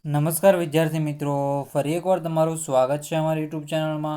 નમસ્કાર વિદ્યાર્થી મિત્રો, ફરી એકવાર તમારું સ્વાગત છે અમારી યુટ્યુબ ચેનલમાં.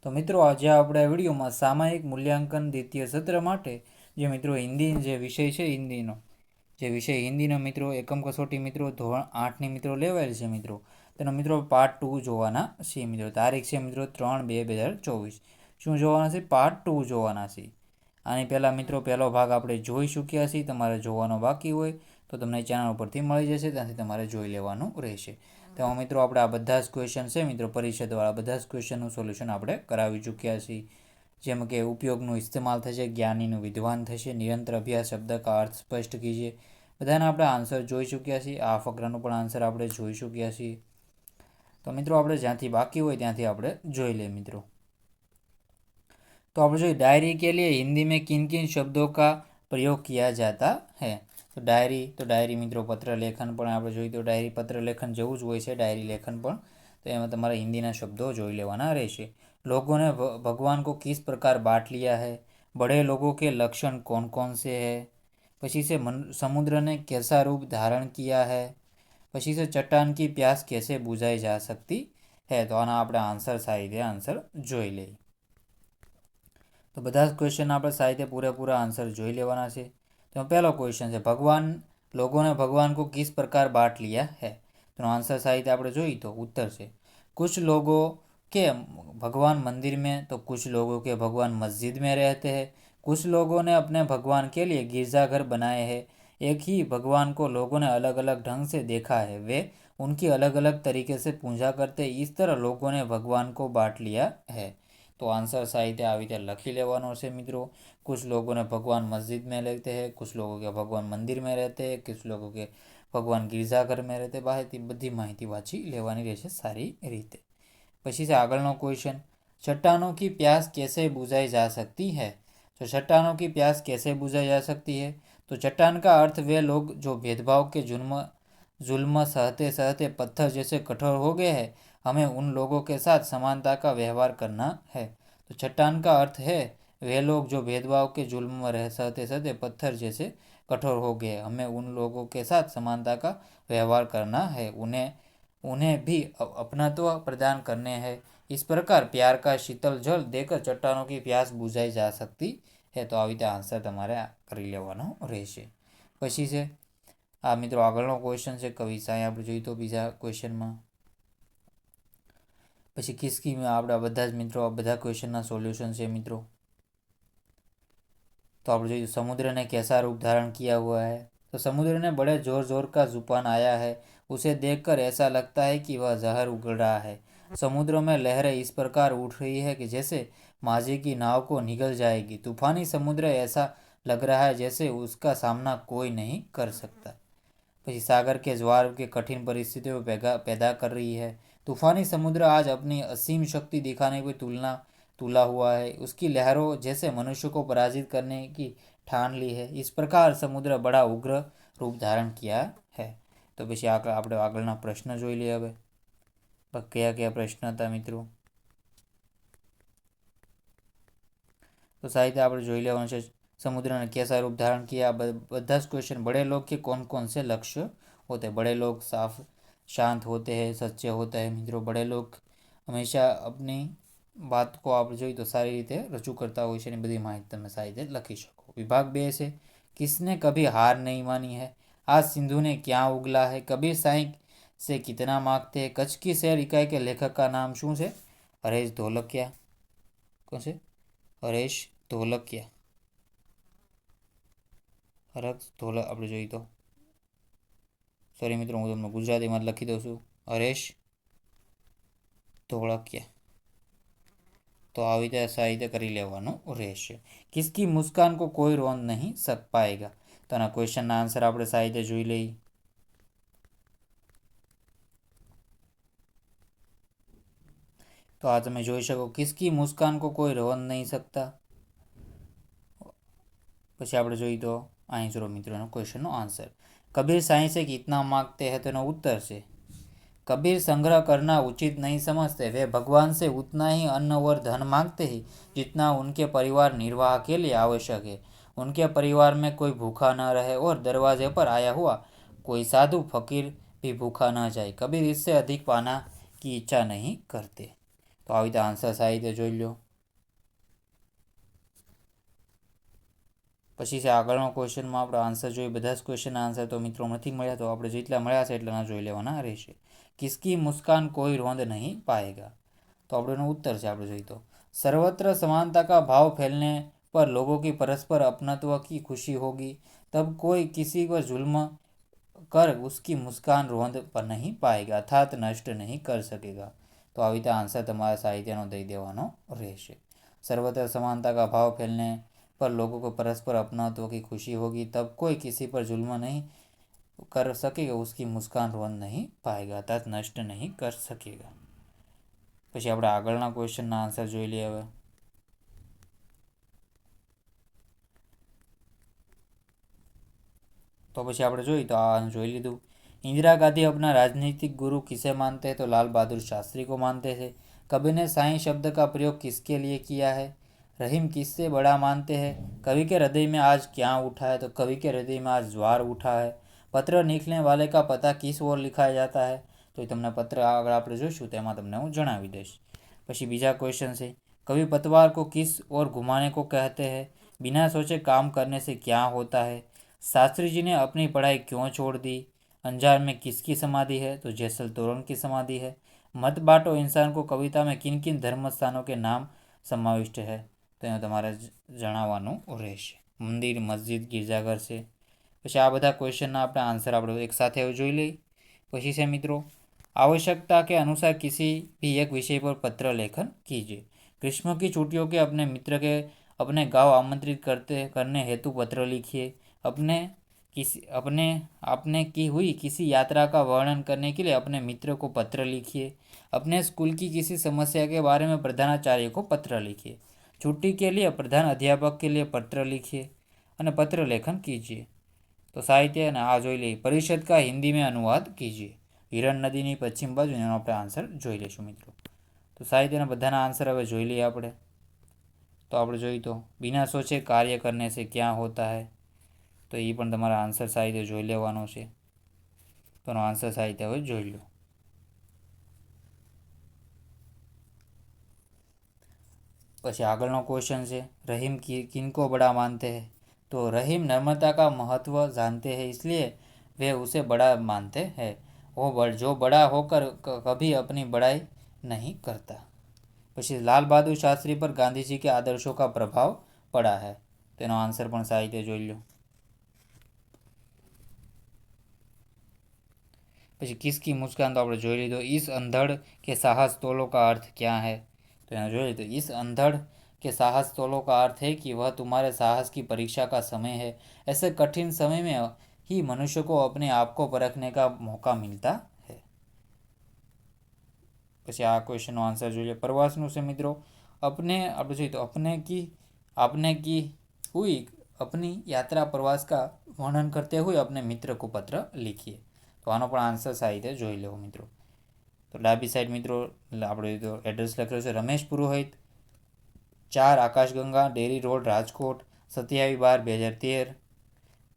તો મિત્રો, આજે આપણે આ વિડીયોમાં સામાયિક મૂલ્યાંકન દ્વિતીય સત્ર માટે જે મિત્રો હિન્દી જે વિષય છે હિન્દીનો મિત્રો એકમ કસોટી મિત્રો ધોરણ 8ની મિત્રો લેવાયેલ છે મિત્રો, તેનો મિત્રો પાર્ટ 2 જોવાના છે મિત્રો. તારીખ છે મિત્રો 3/2/2024. શું જોવાના છે? પાર્ટ 2 જોવાના છે. આની પહેલાં મિત્રો પહેલો ભાગ આપણે જોઈ ચૂક્યા છીએ. તમારે જોવાનો બાકી હોય તો તમને ચેનલ ઉપરથી મળી જશે, ત્યાંથી તમારે જોઈ લેવાનું રહેશે. તેમાં મિત્રો આપણે આ બધા જ ક્વેશ્ચન છે મિત્રો પરિષદવાળા બધા જ ક્વેશ્ચનનું સોલ્યુશન આપણે કરાવી ચૂક્યા છીએ. જેમ કે ઉપયોગનું ઇસ્તેમાલ થશે, જ્ઞાનીનું વિદ્વાન થશે, નિરંતર અભ્યાસ શબ્દ કા અર્થ સ્પષ્ટ કીજીએ, બધાના આપણે આન્સર જોઈ ચૂક્યા છીએ. આ ફકરાનું પણ આન્સર આપણે જોઈ ચૂક્યા છીએ. તો મિત્રો આપણે જ્યાંથી બાકી હોય ત્યાંથી આપણે જોઈ લઈએ મિત્રો. तो आप जो डायरी के लिए हिंदी में किन किन शब्दों का प्रयोग किया जाता है. तो डायरी મિત્રો પત્ર લેખન પણ આપણે જોઈએ તો ડાયરી પત્ર લેખન જેવું જ હોય છે ડાયરી લેખન પણ. તો એમાં તમારે હિન્દીના શબ્દો જોઈ લેવાના રહેશે. लोगों ने भगवान को किस प्रकार बांट लिया है. बड़े लोगों के लक्षण कौन कौन से हैं. પછી से समुद्र ने कैसा रूप धारण किया है. પછી से चट्टान की प्यास कैसे बुझाई जा सकती है. તો આના આપણે આન્સર સારી રીતે આન્સર જોઈ લઈએ. तो બધા જ ક્વેશ્ચન આપણે સાહિત્ય પૂરેપૂરા આન્સર જોઈ લેવાના છે. તો પહેલો ક્વેશ્ચન છે, ભગવાન लोगों ने भगवान को किस प्रकार बांट लिया है. तो आंसर साहित्य આપણે જોઈએ तो उत्तर છે कुछ लोगों के भगवान मंदिर में, तो कुछ लोगों के भगवान मस्जिद में रहते हैं. कुछ लोगों ने अपने भगवान के लिए गिरजाघर बनाए हैं. एक ही भगवान को लोगों ने अलग अलग ढंग से देखा है. वे उनकी अलग अलग तरीके से पूजा करते. इस तरह लोगों ने भगवान को बांट लिया है. तो आंसर साहित्य આવી રીતે લખી લેવાનો છે મિત્રો. कुछ लोगों ने भगवान मस्जिद में रहते हैं, कुछ लोगों के भगवान मंदिर में रहते हैं, कुछ लोगों के भगवान गिरजाघर में रहते. બધી માહિતી વાંચી લેવાની રહેશે સારી રીતે. પછી છે આગળનો ક્વેશ્ચન, चट्टानों की प्यास कैसे बुझाई जा सकती है. तो चट्टानों की प्यास कैसे बुझाई जा सकती है. तो चट्टान का अर्थ वे लोग जो भेदभाव के जुल्म सहते सहते पत्थर जैसे कठोर हो गए हैं. हमें उन लोगों के साथ समानता का व्यवहार करना है. तो चट्टान का अर्थ है वे लोग जो भेदभाव के जुल्म में रह सहते सहते पत्थर जैसे कठोर हो गए. हमें उन लोगों के साथ समानता का व्यवहार करना है. उन्हें भी अपनत्व प्रदान करने हैं. इस प्रकार प्यार का शीतल जल देकर चट्टानों की प्यास बुझाई जा सकती है. तो આવી રીતે આન્સર તમારે કરી લેવાનો રહેશે. પછી છે આ મિત્રો આગળનો ક્વેશ્ચન છે કવિ સાંઈ. આપણે જોઈએ તો બીજા ક્વેશ્ચનમાં પછી કિસકીમાં આપણે બધા જ મિત્રો બધા ક્વેશ્ચનના સોલ્યુશન છે મિત્રો. तो आप जो समुद्र ने कैसा रूप धारण किया हुआ है. तो समुद्र ने बड़े जोर जोर का तूफान आया है. उसे देखकर ऐसा लगता है कि वह जहर उगल रहा है. समुद्र में लहरें इस प्रकार उठ रही है कि जैसे माझी की नाव को निगल जाएगी. तूफानी समुद्र ऐसा लग रहा है जैसे उसका सामना कोई नहीं कर सकता. પછી सागर के ज्वार के कठिन परिस्थितियों पैदा कर रही है. तूफानी समुद्र आज अपनी असीम शक्ति दिखाने की तुला हुआ है. उसकी लहरों जैसे मनुष्य को पराजित करने की ठान ली है. इस प्रकार समुद्र बड़ा उग्र रूप धारण किया है. तो પછી આપણે આગળના પ્રશ્ન જોઈ લઈએ. હવે કયા કયા પ્રશ્ન હતા મિત્રો. तो साहित्य આપણે જોઈ લેવાનું છે. समुद्र ने कैसा रूप धारण किया. બધા જ क्वेश्चन. बड़े लोग के कौन कौन से लक्ष्य होते हैं. बड़े लोग साफ शांत होते हैं, सच्चे होते हैं मित्रों. बड़े लोग हमेशा अपनी बात को आप જોઈએ તો સારી રીતે રજૂ કરતા હોય છે અને બધી માહિતી તમે સારી રીતે લખી શકો. વિભાગ 2 છે, किसने कभी हार नहीं मानी है. आज सिंधु ने क्या उगला है. कबीर साईं से कितना मांगते हैं. कच्छ की शेर इकाई के लेखक का नाम શું છે. હરેશ ઢોલકિયા. કોણ છે? હરેશ ઢોલકિયા. હરેશ ઢોલક આપણે જોઈએ તો સોરી મિત્રો હું તમને ગુજરાતીમાં લખી દઉં છું. હરેશ ઢોલકિયા. तो આવી રીતે સાહિત્ય કરી લેવાનું રહેશે. किसकी मुस्कान को कोई रोक नहीं सक पाएगा. તો આના ક્વેશ્ચનના આન્સર આપણે સાહિત્ય જોઈ લઈએ. તો આ તમે જોઈ શકો किसकी मुस्कान को कोई रोक नहीं सकता. પછી આપણે જોઈએ તો અહીં જો મિત્રોનો ક્વેશ્ચનનો આન્સર. કબીર સાईं से कितना मांगते हैं. તો એનો ઉત્તર છે कबीर संग्रह करना उचित नहीं समझते. वे भगवान से उतना ही अन्न और धन मांगते हैं जितना उनके परिवार निर्वाह के लिए आवश्यक है. उनके परिवार में कोई भूखा न रहे और दरवाजे पर आया हुआ कोई साधु फकीर भी भूखा न जाए, कबीर इससे अधिक पाना की ઈચ્છા નહીં કરते। તો આવી રીતે આન્સર સાહિત્ય જોઈ લો। પછી છે આગળનો ક્વેશ્ચનમાં આપણે આન્સર જોઈએ। બધા જ ક્વેશ્ચનના આન્સર તો મિત્રો નથી મળ્યા, તો આપણે જેટલા મળ્યા છે એટલાના જોઈ લેવાના રહેશે। કિસકી મુસ્કાન કોઈ રોંદ નહીં પાएगा, तो આપણે એનો ઉત્તર છે આપણે જોઈએ તો सर्वत्र समानता का भाव फैलने पर लोगों की परस्पर अपनत्व की खुशी होगी, तब कोई किसी पर जुल्म कर उसकी मुस्कान रोंद पर नहीं पाएगा अर्थात नष्ट नहीं कर सकेगा। तो આવી રીતે આન્સર તમારા સાહિત્યનો દઈ દેવાનો રહેશે। सर्वत्र समानता का भाव फैलने पर लोगों को परस्पर अपनात्व की खुशी होगी, तब कोई किसी पर जुल्म नहीं कर सकेगा उसकी मुस्कान रोंद नहीं पाएगा अर्थात नष्ट नहीं कर सकेगा। પછી આપણે આગળના ક્વેશ્ચનના આન્સર જોઈ લઈએ હવે। तो પછી આપણે જોઈએ તો આ જોઈ લીધું। इंदिरा गांधी अपना राजनीतिक गुरु किसे मानते हैं, तो लाल बहादुर शास्त्री को मानते थे। कवि ने साईं शब्द का प्रयोग किसके लिए किया है, रहीम किससे बड़ा मानते हैं। कवि के हृदय में आज क्या उठा है, तो कवि के हृदय में आज ज्वार उठा है। पत्र लिखने वाले का पता किस ओर लिखा जाता है, तो તમને પત્ર આગળ આપણે જોઈશું તેમાં તમને હું જણાવી દઈશ। પછી બીજા ક્વેશ્ચન છે, कवि पतवार को किस ओर घुमाने को कहते हैं, बिना सोचे काम करने से क्या होता है। शास्त्री जी ने अपनी पढ़ाई क्यों छोड़ दी, अंजार में किसकी समाधि है, तो जैसल तोरण की समाधि है। मत बांटो इंसान को कविता में किन किन धर्म स्थानों के नाम समाविष्ट है, तो એમાં તમારે જણાવવાનું રહેશે। મંદિર, મસ્જિદ, ગિરજાઘર છે। પછી આ બધા ક્વેશ્ચનના આપણે આન્સર આપણે એક સાથે જોઈ લઈએ। પછી છે મિત્રો, आवश्यकता के अनुसार किसी भी एक विषय पर पत्र लेखन कीजिए। ग्रीष्म की छुट्टियों के अपने मित्र के अपने गांव आमंत्रित करने हेतु पत्र लिखिए। आपने की हुई किसी यात्रा का वर्णन करने के लिए अपने मित्र को पत्र लिखिए। अपने स्कूल की किसी समस्या के बारे में प्रधानाचार्य को पत्र लिखिए। छुट्टी के लिए प्रधान अध्यापक के लिए पत्र लिखिए और पत्र लेखन कीजिए। तो साहित्य ने आ जोई ली। परिषद का हिंदी में अनुवाद कीजिए। हिरण नदी पश्चिम बाजू एनो આપણે આન્સર જોઈ લઈશું મિત્રો। તો સાહિત્યના બધાના આન્સર હવે જોઈ લઈએ આપણે। તો આપણે જોઈએ તો बिना सोचे कार्य करने से क्या होता है, तो એ પણ તમારા આન્સર સાહિત્ય જોઈ લેવાનો છે। તો એનો આન્સર સાહિત્ય હવે જોઈ લો। પછી આગળનો ક્વેશ્ચન છે, रहीम किनको बड़ा मानते हैं, तो रहीम नम्रता का महत्व जानते हैं इसलिए वे उसे बड़ा मानते हैं। वो जो बड़ा होकर कभी अपनी बड़ाई नहीं करता। પછી લાલ બહાદુર શાસ્ત્રી પર ગાંધીજી के आदर्शों का प्रभाव पड़ा है, તેનો આન્સર પણ સાહિત્ય જોઈ લો। પછી किसकी मुस्कान तो આપણે જોઈ લીધો। इस अंधड़ के साहस तोलो का अर्थ क्या है, तो એને જોઈ લીધો। इस अंधड़ के साहस तोलो का अर्थ है कि वह तुम्हारे साहस की परीक्षा का समय है। ऐसे कठिन समय में ही मनुष्य को अपने आप को परखने का मौका मिलता है। પછી આ ક્વેશ્ચનનો આન્સર જોઈએ। પ્રવાસનું છે મિત્રો, આપણે જોઈએ તો आपने की हुई अपनी यात्रा प्रवास का वर्णन करते हुए अपने मित्र को पत्र लिखिए। तो આનો પણ આન્સર સાહિત્ય જોઈ લેવો મિત્રો। તો ડાબી સાઈડ મિત્રો આપણે તો એડ્રેસ લખેલું છે, રમેશ પુરોહિત, 4 આકાશગંગા, ડેરી રોડ, રાજકોટ, 27/12/2013।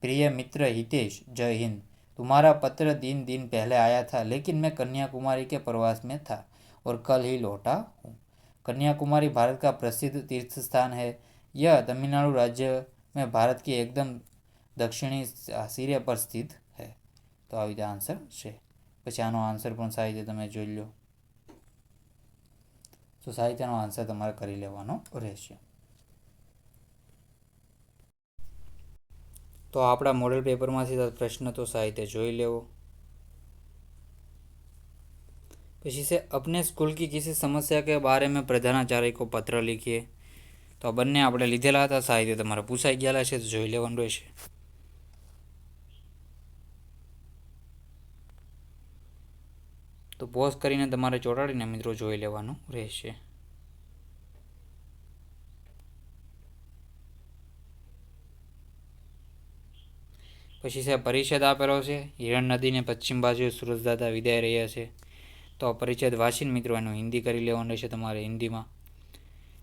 प्रिय मित्र हितेश, जय हिंद। तुम्हारा पत्र 3 दिन पहले आया था, लेकिन मैं कन्याकुमारी के प्रवास में था और कल ही लौटा हूँ। कन्याकुमारी भारत का प्रसिद्ध तीर्थ स्थान है। यह तमिलनाडु राज्य में भारत की एकदम दक्षिणी सिरे पर स्थित है। तो आ रीते आंसर है। પછી આનો આન્સર પણ સાહિત્ય તમે જોઈ લો। તો સાહિત્યનો આન્સર તમારે કરી લેવાનો રહેશે। तो આપણા મોડેલ પેપરમાંથી પ્રશ્ન તો સાહિત્ય જોઈ લેવો। પછી से अपने स्कूल की किसी समस्या के बारे में प्रधानाचार्य को पत्र लिखिए। तो આ બંને આપણે લીધેલા હતા, સાહિત્ય તમારે પૂછાઈ ગયેલા છે, તો જોઈ લેવાનું રહેશે। તો પોઝ કરીને તમારે ચોંટાડીને મિત્રો જોઈ લેવાનું રહેશે। પછી છે પરિષદ આપેલો છે, હિરણ નદીને પશ્ચિમ બાજુએ સૂરજદાદા વિદાય રહ્યા છે। तो परिचय वाचीन मित्रों एनु हिंदी करी लेवानुं छे तमारे हिंदी में।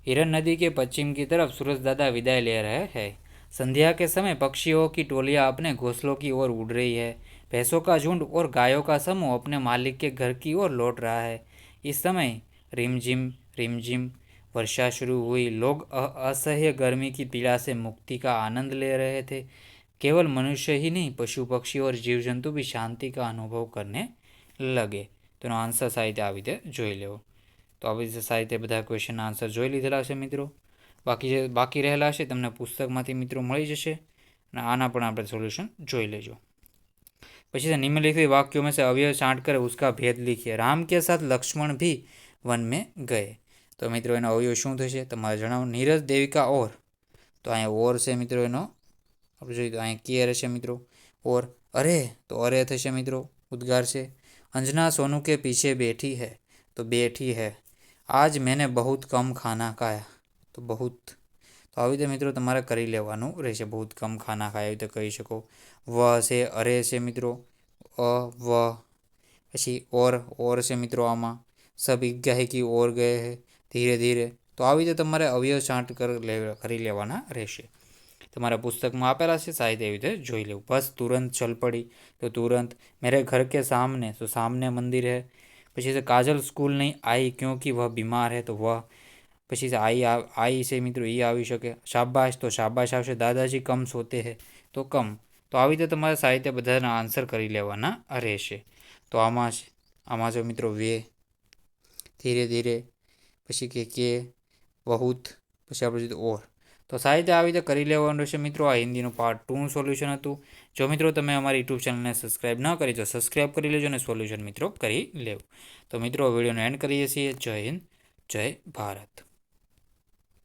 हिरण नदी के पश्चिम की तरफ सूरजदादा विदाय ले रहे हैं। संध्या के समय पक्षियों की टोलियां अपने घोंसलों की ओर उड़ रही है। भैंसों का झुंड और गायों का समूह अपने मालिक के घर की ओर लौट रहा है। इस समय रिमझिम रिमझिम वर्षा शुरू हुई। लोग असह्य गर्मी की पीड़ा से मुक्ति का आनंद ले रहे थे। केवल मनुष्य ही नहीं, पशु पक्षी और जीव जंतु भी शांति का अनुभव करने लगे। तो आंसर साहित्य आ રીતે જોઈ લેવો। તો આવી રીતે સાહિત્ય બધા ક્વેશ્ચનના આન્સર જોઈ લીધેલા છે મિત્રો। બાકી રહેલા છે તમને પુસ્તકમાંથી મિત્રો મળી જશે અને આના પણ આપણે સોલ્યુશન જોઈ લેજો। પછી निम्नलिखित वाक्यों में से अवयव छांट कर उसका भेद लिखिए। राम के साथ लक्ष्मण भी वन में गए। तो मित्रों एनो अवयव શું થશે તમારે જણાવો। નીરજ દેવિકા ઓર, તો અહીંયા ઓર છે મિત્રો એનો આપણે જોઈએ તો અહીંયા કે રહેશે મિત્રો ઓર। अरे, तो अरे થશે મિત્રો ઉદ્ગાર છે। अंजना सोनू के पीछे बैठी है, तो बैठी है। आज मैंने बहुत कम खाना खाया, तो बहुत। तो આવી રીતે મિત્રો તમારે કરી લેવાનું રહેશે। बहुत कम खाना ખાયા એવી રીતે કહી શકો। વ છે, અરે છે મિત્રો, વ પછી ઓર છે મિત્રો આમાં। सब ईगाही की ओर गए हैं, धीरे धीरे। तो આવી રીતે તમારે અવયવ છાંટ કરી લેવાના રહેશે। તમારા પુસ્તકમાં આપેલા છે સાહિત્ય એવી રીતે જોઈ લેવું। બસ तुरंत चल पड़ी, तो तुरंत। मेरे घर के सामने, तो सामने मंदिर है। પછી से काजल स्कूल नहीं आई क्योंकि वह बीमार है, तो वह। પછી से आई से મિત્રો એ આવી શકે। શાબાશ, તો શાબાશ આવશે। દાદાજી કમ સોતે હે, તો કમ। તો આવી રીતે તમારે સાહિત્ય બધાના આન્સર કરી લેવાના રહેશે। તો આમાં જો મિત્રો વે, ધીરે ધીરે, પછી કે बहुत, પછી આપણે જોઈએ ઓર। તો સાહિત્ય આવી રીતે કરી લેવાનું રહેશે મિત્રો। આ હિન્દીનું પાર્ટ 2નું સોલ્યુશન હતું। જો મિત્રો તમે અમારી યુટ્યુબ ચેનલને સબસ્ક્રાઈબ ન કરી તો સબસ્ક્રાઈબ કરી લેજો અને સોલ્યુશન મિત્રો કરી લેવું। તો મિત્રો વિડીયોનો એન્ડ કરીએ છીએ। જય હિન્દ, જય ભારત।